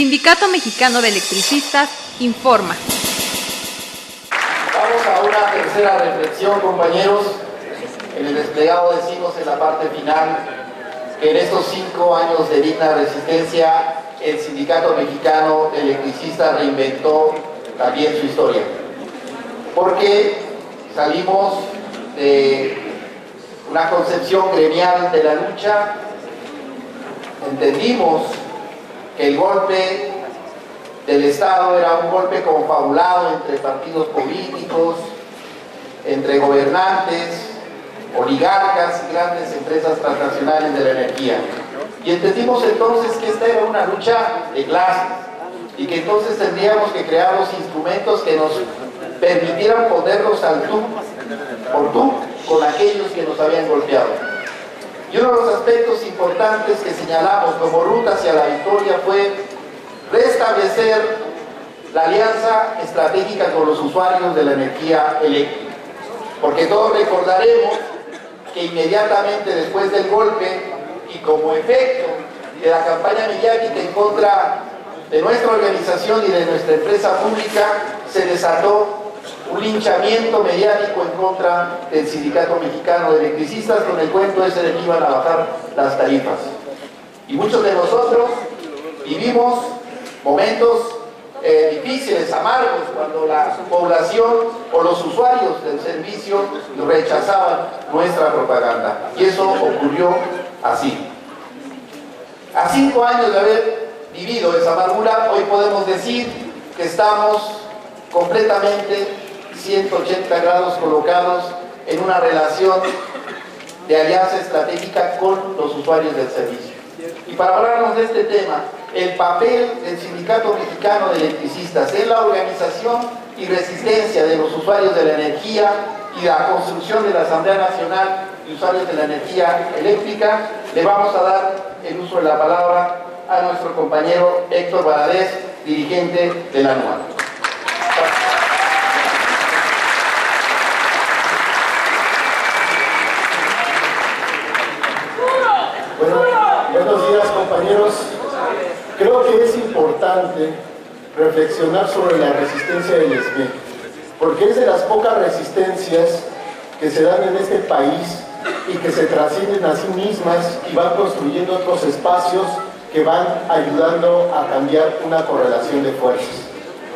Sindicato Mexicano de Electricistas informa. Vamos a una tercera reflexión, compañeros. En el desplegado decimos en la parte final que en estos 5 años de digna resistencia el Sindicato Mexicano de Electricistas reinventó también su historia, porque salimos de una concepción gremial de la lucha, entendimos que el golpe del Estado era un golpe confabulado entre partidos políticos, entre gobernantes, oligarcas y grandes empresas transnacionales de la energía. Y entendimos entonces que esta era una lucha de clases y que entonces tendríamos que crear los instrumentos que nos permitieran ponernos al tú por tú con aquellos que nos habían golpeado. Y uno de los aspectos importantes que señalamos como ruta hacia la victoria fue restablecer la alianza estratégica con los usuarios de la energía eléctrica. Porque todos recordaremos que inmediatamente después del golpe y como efecto de la campaña mediática en contra de nuestra organización y de nuestra empresa pública, se desató un linchamiento mediático en contra del Sindicato Mexicano de Electricistas con el cuento ese de que iban a bajar las tarifas. Y muchos de nosotros vivimos momentos difíciles, amargos, cuando la población o los usuarios del servicio rechazaban nuestra propaganda. Y eso ocurrió así. A 5 años de haber vivido esa amargura, hoy podemos decir que estamos completamente 180 grados colocados en una relación de alianza estratégica con los usuarios del servicio. Y para hablarnos de este tema, el papel del Sindicato Mexicano de Electricistas en la organización y resistencia de los usuarios de la energía y la construcción de la Asamblea Nacional de Usuarios de la Energía Eléctrica, le vamos a dar el uso de la palabra a nuestro compañero Héctor Valadez, dirigente de la ANUA. Buenos días, compañeros. Creo que es importante reflexionar sobre la resistencia del SME, porque es de las pocas resistencias que se dan en este país y que se trascienden a sí mismas y van construyendo otros espacios que van ayudando a cambiar una correlación de fuerzas.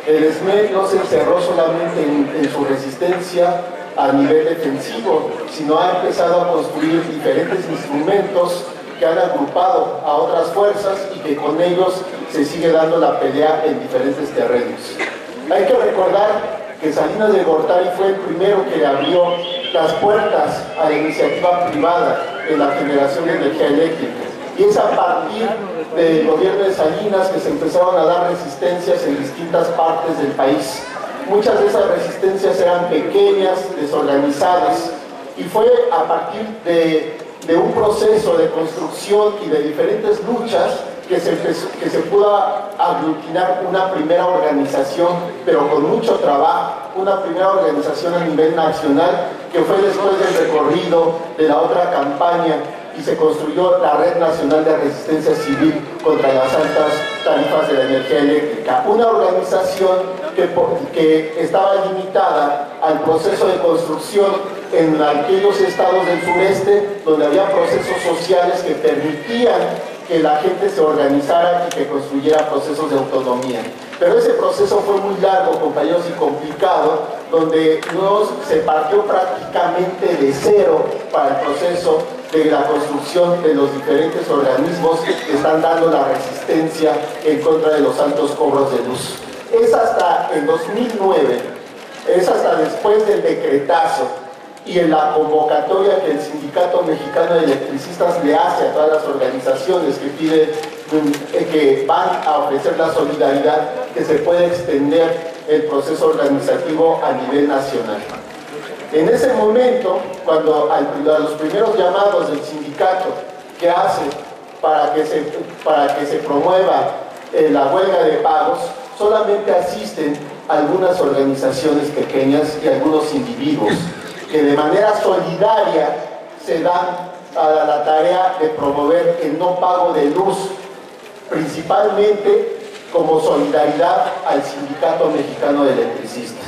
El SME no se encerró solamente en su resistencia a nivel defensivo, sino ha empezado a construir diferentes instrumentos que han agrupado a otras fuerzas y que con ellos se sigue dando la pelea en diferentes terrenos. Hay que recordar que Salinas de Gortari fue el primero que abrió las puertas a la iniciativa privada en la generación de energía eléctrica. Y es a partir del gobierno de Salinas que se empezaron a dar resistencias en distintas partes del país. Muchas de esas resistencias eran pequeñas, desorganizadas, y fue a partir de un proceso de construcción y de diferentes luchas que se pudo aglutinar una primera organización, pero con mucho trabajo, una primera organización a nivel nacional, que fue después del recorrido de la otra campaña y se construyó la Red Nacional de Resistencia Civil contra las altas tarifas de la energía eléctrica. Una organización que estaba limitada al proceso de construcción en aquellos estados del sureste donde había procesos sociales que permitían que la gente se organizara y que construyera procesos de autonomía. Pero ese proceso fue muy largo, compañeros, y complicado, donde se partió prácticamente de cero para el proceso de la construcción de los diferentes organismos que están dando la resistencia en contra de los altos cobros de luz. Es hasta en 2009, es hasta después del decretazo y en la convocatoria que el Sindicato Mexicano de Electricistas le hace a todas las organizaciones que van a ofrecer la solidaridad, que se puede extender el proceso organizativo a nivel nacional. En ese momento, cuando a los primeros llamados del sindicato que hace para que se promueva la huelga de pagos, solamente asisten algunas organizaciones pequeñas y algunos individuos que de manera solidaria se dan a la tarea de promover el no pago de luz, principalmente como solidaridad al Sindicato Mexicano de Electricistas,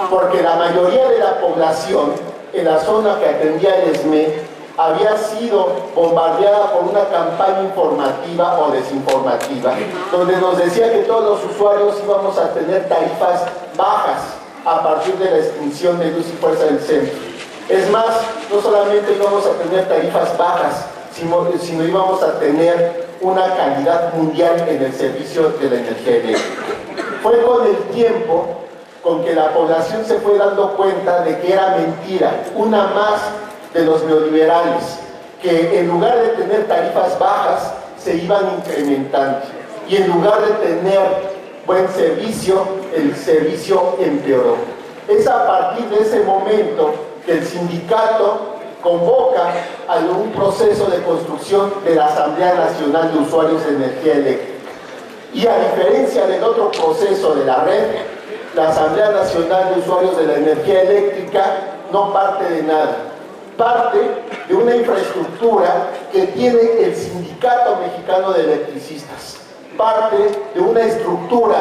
porque la mayoría de la población en la zona que atendía el SME había sido bombardeada por una campaña informativa o desinformativa, donde nos decía que todos los usuarios íbamos a tener tarifas bajas a partir de la extinción de Luz y Fuerza del Centro. Es más, no solamente íbamos a tener tarifas bajas, sino íbamos a tener una calidad mundial en el servicio de la energía eléctrica. Fue con el tiempo con que la población se fue dando cuenta de que era mentira, una más de los neoliberales, que en lugar de tener tarifas bajas, se iban incrementando, y en lugar de tener buen servicio, el servicio empeoró. Es a partir de ese momento que el sindicato convoca a un proceso de construcción de la Asamblea Nacional de Usuarios de Energía Eléctrica. Y a diferencia del otro proceso de la red, la Asamblea Nacional de Usuarios de la Energía Eléctrica no parte de nada. Parte de una infraestructura que tiene el Sindicato Mexicano de Electricistas, parte de una estructura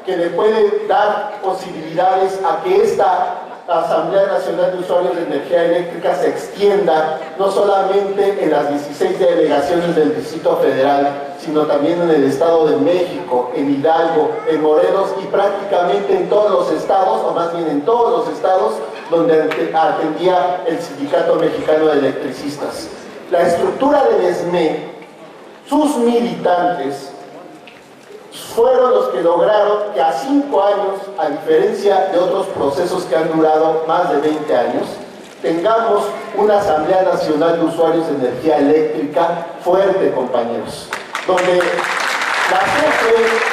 que le puede dar posibilidades a que esta Asamblea Nacional de Usuarios de Energía Eléctrica se extienda no solamente en las 16 delegaciones del Distrito Federal, sino también en el Estado de México, en Hidalgo, en Morelos y prácticamente en todos los estados, o más bien en todos los estados donde atendía el Sindicato Mexicano de Electricistas. La estructura del SME, sus militantes, fueron los que lograron que a 5 años, a diferencia de otros procesos que han durado más de 20 años, tengamos una Asamblea Nacional de Usuarios de Energía Eléctrica fuerte, compañeros, donde la CFE,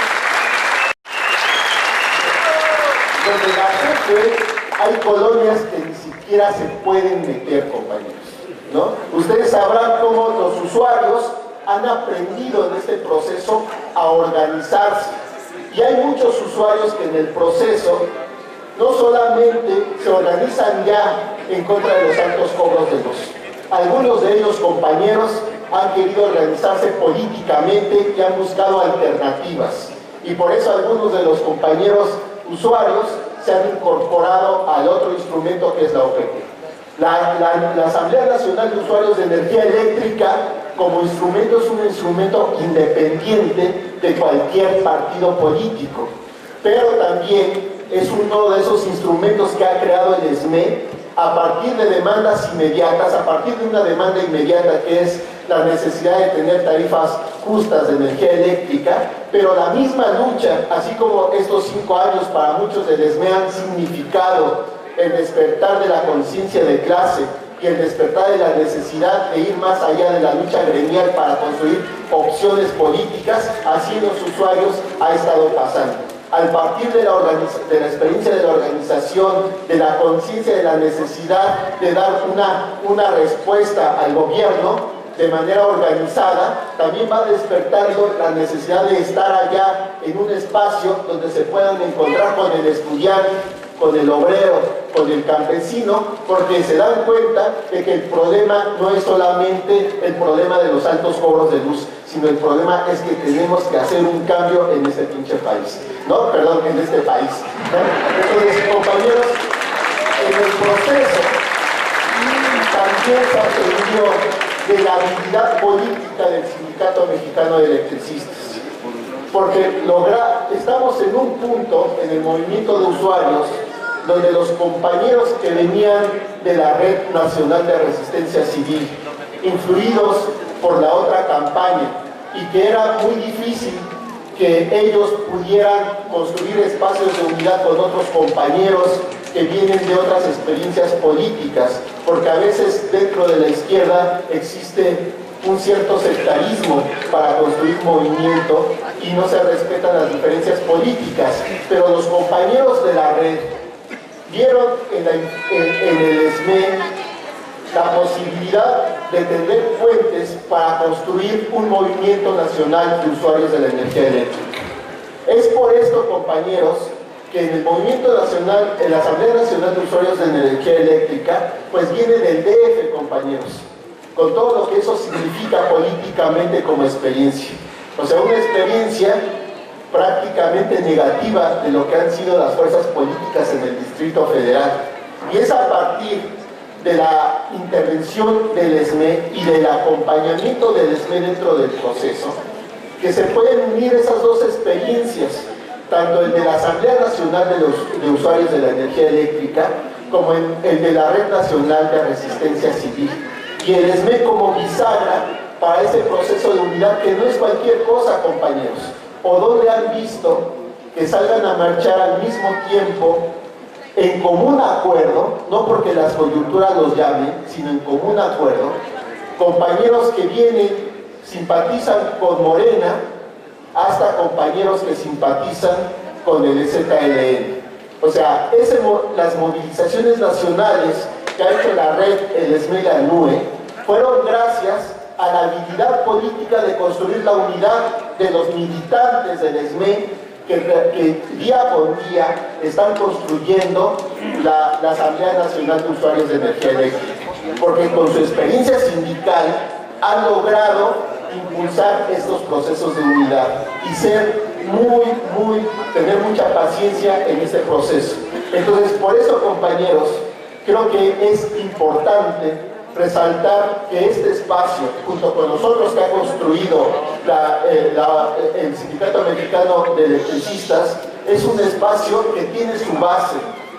hay colonias que ni siquiera se pueden meter, compañeros, ¿no? Ustedes sabrán cómo los usuarios han aprendido en este proceso a organizarse. Y hay muchos usuarios que en el proceso no solamente se organizan ya en contra de los altos cobros de luz. Algunos de ellos, compañeros, han querido organizarse políticamente y han buscado alternativas. Y por eso algunos de los compañeros usuarios se han incorporado al otro instrumento que es la OPP. La Asamblea Nacional de Usuarios de Energía Eléctrica como instrumento es un instrumento independiente de cualquier partido político, pero también es uno de esos instrumentos que ha creado el SME a partir de demandas inmediatas, a partir de una demanda inmediata que es la necesidad de tener tarifas justas de energía eléctrica, pero la misma lucha, así como estos 5 años para muchos del SME han significado el despertar de la conciencia de clase y el despertar de la necesidad de ir más allá de la lucha gremial para construir opciones políticas, así en los usuarios ha estado pasando. Al partir de la experiencia de la organización, de la conciencia de la necesidad de dar una respuesta al gobierno de manera organizada, también va despertando la necesidad de estar allá en un espacio donde se puedan encontrar con el estudiante, con el obrero, con el campesino, porque se dan cuenta de que el problema no es solamente el problema de los altos cobros de luz, sino el problema es que tenemos que hacer un cambio en este pinche país, ¿no? Perdón, en este país, ¿no? Entonces, compañeros, en el proceso también se aprendió de la habilidad política del Sindicato Mexicano de Electricistas, porque estamos en un punto en el movimiento de usuarios donde los compañeros que venían de la Red Nacional de Resistencia Civil, influidos por la otra campaña, y que era muy difícil que ellos pudieran construir espacios de unidad con otros compañeros que vienen de otras experiencias políticas, porque a veces dentro de la izquierda existe un cierto sectarismo para construir movimiento y no se respetan las diferencias políticas, pero los compañeros de la red vieron en el SME la posibilidad de tener fuentes para construir un movimiento nacional de usuarios de la energía eléctrica. Es por esto, compañeros, que en el movimiento nacional, en la Asamblea Nacional de Usuarios de Energía Eléctrica, pues viene del DF, compañeros, con todo lo que eso significa políticamente como experiencia. O sea, una experiencia prácticamente negativa de lo que han sido las fuerzas políticas en el Distrito Federal. Y es a partir de la intervención del ESME y del acompañamiento del ESME dentro del proceso que se pueden unir esas dos experiencias, tanto el de la Asamblea Nacional de Usuarios de la Energía Eléctrica como el de la Red Nacional de Resistencia Civil, y el ESME como bisagra para ese proceso de unidad que no es cualquier cosa, compañeros. ¿O dónde han visto que salgan a marchar al mismo tiempo, en común acuerdo, no porque las coyunturas los llamen, sino en común acuerdo, compañeros que vienen, simpatizan con Morena, hasta compañeros que simpatizan con el EZLN? O sea, las movilizaciones nacionales que ha hecho la red, el ESME y la NUE, fueron gracias a la habilidad política de construir la unidad de los militantes del ESME que día con día están construyendo la Asamblea Nacional de Usuarios de Energía Eléctrica, porque con su experiencia sindical han logrado impulsar estos procesos de unidad y tener mucha paciencia en este proceso. Entonces, por eso, compañeros, creo que es importante resaltar que este espacio, junto con nosotros que ha construido el Sindicato Mexicano de Electricistas, es un espacio que tiene su base,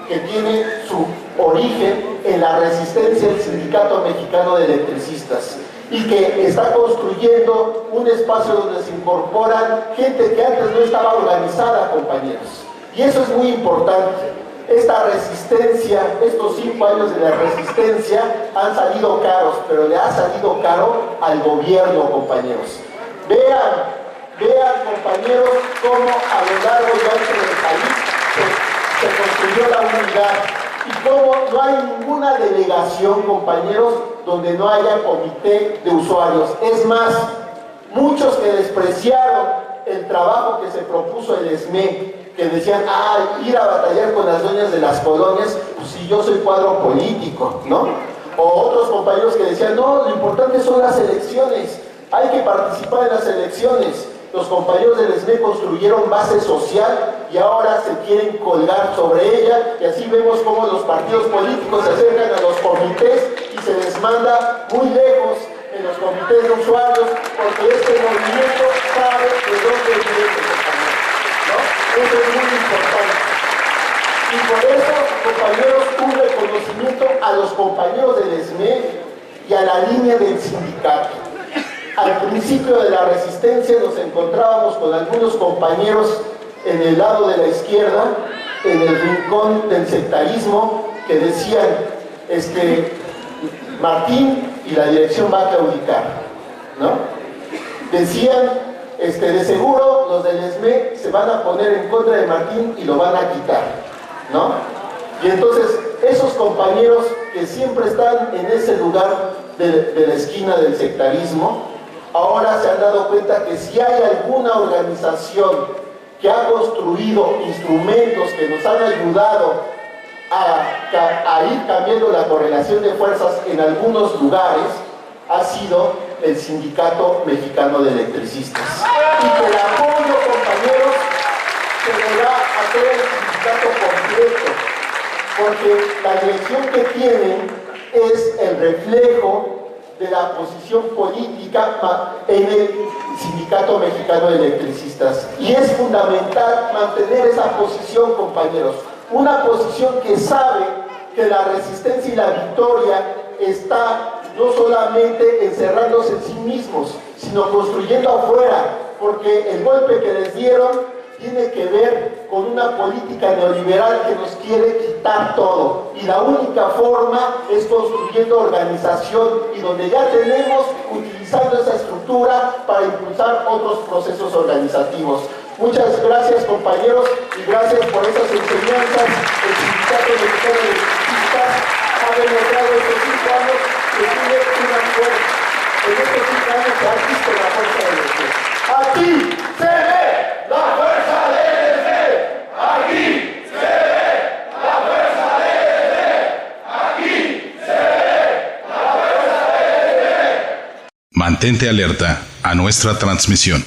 que tiene su origen en la resistencia del Sindicato Mexicano de Electricistas, y que está construyendo un espacio donde se incorporan gente que antes no estaba organizada, compañeros. Y eso es muy importante. Esta resistencia, estos 5 años de la resistencia han salido caros, pero le ha salido caro al gobierno, compañeros. Vean, compañeros, cómo a lo largo y ancho del país se construyó la unidad y cómo no hay ninguna delegación, compañeros, donde no haya comité de usuarios. Es más, muchos que despreciaron el trabajo que se propuso el ESME, que decían, ir a batallar con las dueñas de las colonias, pues si yo soy cuadro político, ¿no? O otros compañeros que decían, no, lo importante son las elecciones, hay que participar en las elecciones. Los compañeros del ESME construyeron base social y ahora se quieren colgar sobre ella, y así vemos cómo los partidos políticos se acercan a los comités y se les manda muy lejos en los comités de usuarios, porque este movimiento sabe de dónde viene, compañeros, ¿no? Eso es muy importante. Y por eso, compañeros, un reconocimiento a los compañeros del ESME y a la línea del sindicato. Al principio de la resistencia nos encontrábamos con algunos compañeros en el lado de la izquierda, en el rincón del sectarismo, que decían, Martín y la dirección va a claudicar, ¿no? Decían, de seguro los del ESME se van a poner en contra de Martín y lo van a quitar, ¿no? Y entonces esos compañeros que siempre están en ese lugar de la esquina del sectarismo, ahora se han dado cuenta que si hay alguna organización que ha construido instrumentos que nos han ayudado a ir cambiando la correlación de fuerzas en algunos lugares, ha sido el Sindicato Mexicano de Electricistas. Y que el apoyo, compañeros, se le da a todo el sindicato completo, porque la dirección que tienen es el reflejo de la posición política en el Sindicato Mexicano de Electricistas. Y es fundamental mantener esa posición, compañeros. Una posición que sabe que la resistencia y la victoria está no solamente encerrándose en sí mismos, sino construyendo afuera, porque el golpe que les dieron tiene que ver con una política neoliberal que nos quiere quitar todo. Y la única forma es construyendo organización, y donde ya tenemos, utilizando esa estructura para impulsar otros procesos organizativos. Muchas gracias, compañeros, y gracias por esas enseñanzas. El Sindicato Mexicano de Electricistas ha demostrado estos 5 años que tiene una fuerza. En estos 5 años se ha visto la fuerza del ESME. Aquí se ve la fuerza del ESME. Aquí se ve la fuerza del ESME. Aquí se ve la fuerza del ESME. Mantente alerta a nuestra transmisión.